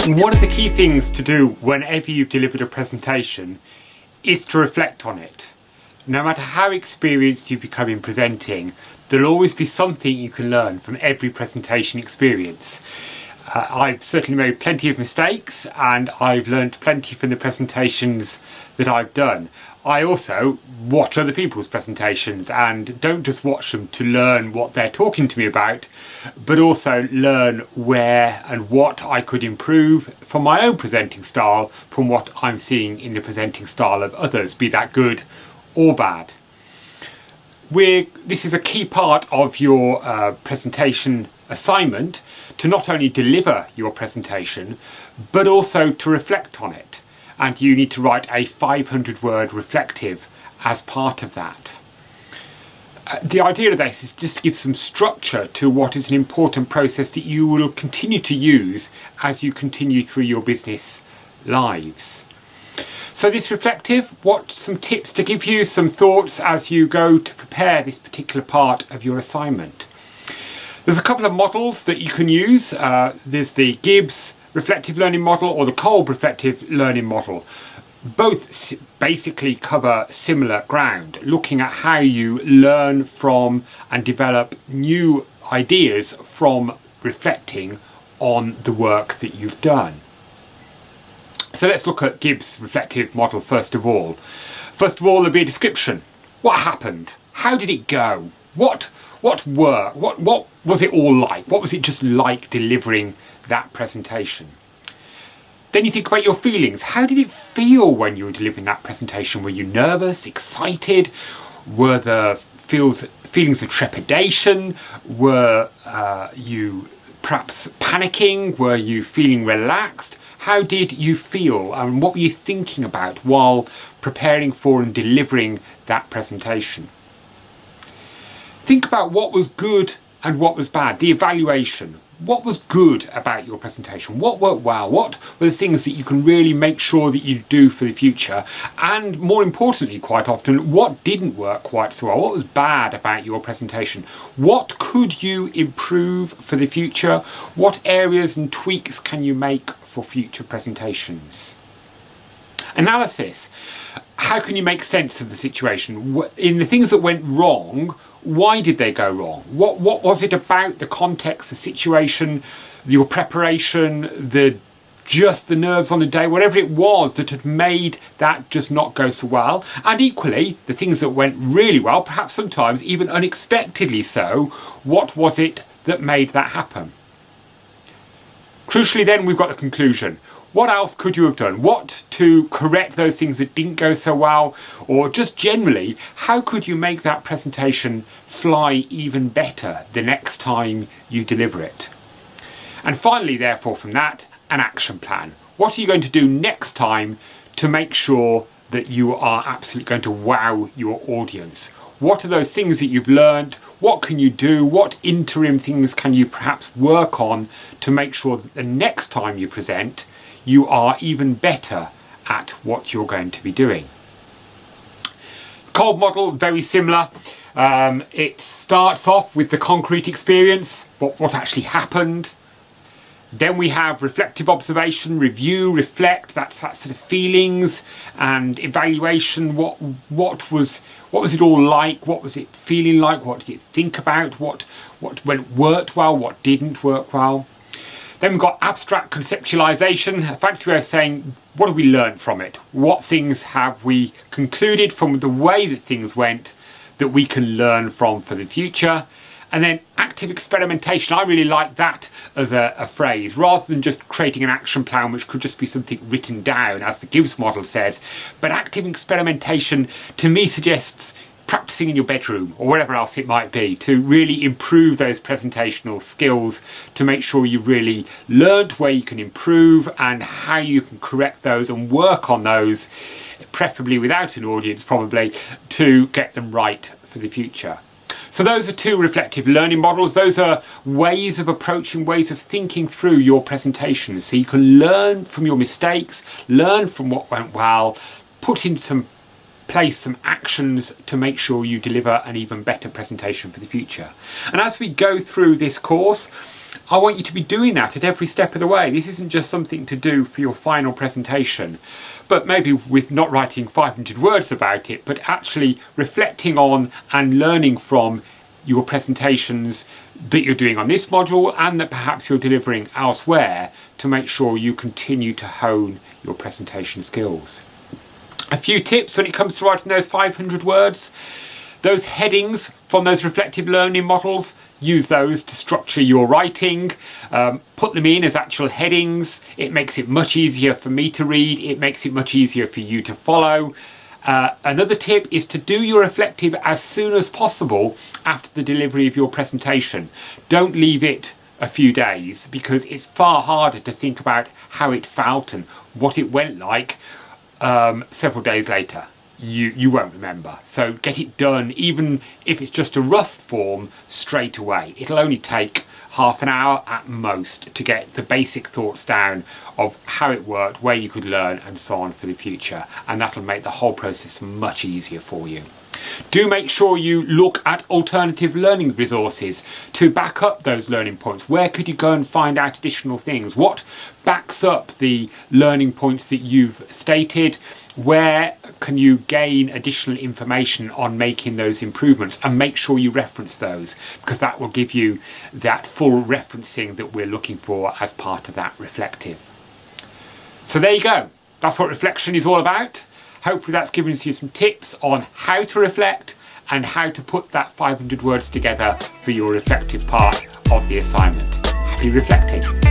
One of the key things to do whenever you've delivered a presentation is to reflect on it. No matter how experienced you become in presenting, there'll always be something you can learn from every presentation experience. I've certainly made plenty of mistakes and I've learned plenty from the presentations that I've done. I also watch other people's presentations and don't just watch them to learn what they're talking to me about, but also learn where and what I could improve from my own presenting style from what I'm seeing in the presenting style of others, be that good or bad. This is a key part of your presentation assignment, to not only deliver your presentation but also to reflect on it, and you need to write a 500-word reflective as part of that. The idea of this is just to give some structure to what is an important process that you will continue to use as you continue through your business lives. So this reflective, some tips to give you, some thoughts as you go to prepare this particular part of your assignment. There's a couple of models that you can use. There's the Gibbs reflective learning model or the Kolb reflective learning model. Both basically cover similar ground, looking at how you learn from and develop new ideas from reflecting on the work that you've done. So let's look at Gibbs' reflective model first of all. First of all, there'll be a description. What happened? How did it go? What worked? What was it all like? What was it just like delivering that presentation? Then you think about your feelings. How did it feel when you were delivering that presentation? Were you nervous, excited? Were there feelings of trepidation? Were you perhaps panicking? Were you feeling relaxed? How did you feel and what were you thinking about while preparing for and delivering that presentation? Think about what was good and what was bad, the evaluation. What was good about your presentation? What worked well? What were the things that you can really make sure that you do for the future? And more importantly, quite often, what didn't work quite so well? What was bad about your presentation? What could you improve for the future? What areas and tweaks can you make for future presentations? Analysis. How can you make sense of the situation? In the things that went wrong, why did they go wrong? What was it about the context, the situation, your preparation, the nerves on the day, whatever it was that had made that just not go so well? And equally, the things that went really well, perhaps sometimes even unexpectedly so, what was it that made that happen? Crucially then, we've got the conclusion. What else could you have done? What to correct those things that didn't go so well? Or just generally, how could you make that presentation fly even better the next time you deliver it? And finally, therefore, from that, an action plan. What are you going to do next time to make sure that you are absolutely going to wow your audience? What are those things that you've learned? What can you do? What interim things can you perhaps work on to make sure that the next time you present, you are even better at what you're going to be doing? Kolb model, very similar. It starts off with the concrete experience, what actually happened. Then we have reflective observation, review, reflect, that's that sort of feelings and evaluation. What was it all like? What was it feeling like? What did it think about? What worked well? What didn't work well? Then we've got abstract conceptualization, a fancy way of saying, what have we learned from it? What things have we concluded from the way that things went that we can learn from for the future? And then active experimentation, I really like that as a phrase, rather than just creating an action plan which could just be something written down, as the Gibbs model said. But active experimentation to me suggests practicing in your bedroom or wherever else it might be, to really improve those presentational skills, to make sure you've really learned where you can improve and how you can correct those and work on those, preferably without an audience probably, to get them right for the future. So those are two reflective learning models. Those are ways of approaching, ways of thinking through your presentation. So you can learn from your mistakes, learn from what went well, put in some place some actions to make sure you deliver an even better presentation for the future. And as we go through this course, I want you to be doing that at every step of the way. This isn't just something to do for your final presentation, but maybe with not writing 500 words about it, but actually reflecting on and learning from your presentations that you're doing on this module and that perhaps you're delivering elsewhere to make sure you continue to hone your presentation skills. A few tips when it comes to writing those 500 words. Those headings from those reflective learning models, use those to structure your writing. Put them in as actual headings. It makes it much easier for me to read. It makes it much easier for you to follow. Another tip is to do your reflective as soon as possible after the delivery of your presentation. Don't leave it a few days, because it's far harder to think about how it felt and what it went like several days later. You won't remember. So get it done, even if it's just a rough form, straight away. It'll only take half an hour at most to get the basic thoughts down of how it worked, where you could learn and so on for the future, and that'll make the whole process much easier for you. Do make sure you look at alternative learning resources to back up those learning points. Where could you go and find out additional things? What backs up the learning points that you've stated? Where can you gain additional information on making those improvements? And make sure you reference those, because that will give you that full referencing that we're looking for as part of that reflective. So there you go. That's what reflection is all about. Hopefully that's given you some tips on how to reflect and how to put that 500 words together for your reflective part of the assignment. Happy reflecting.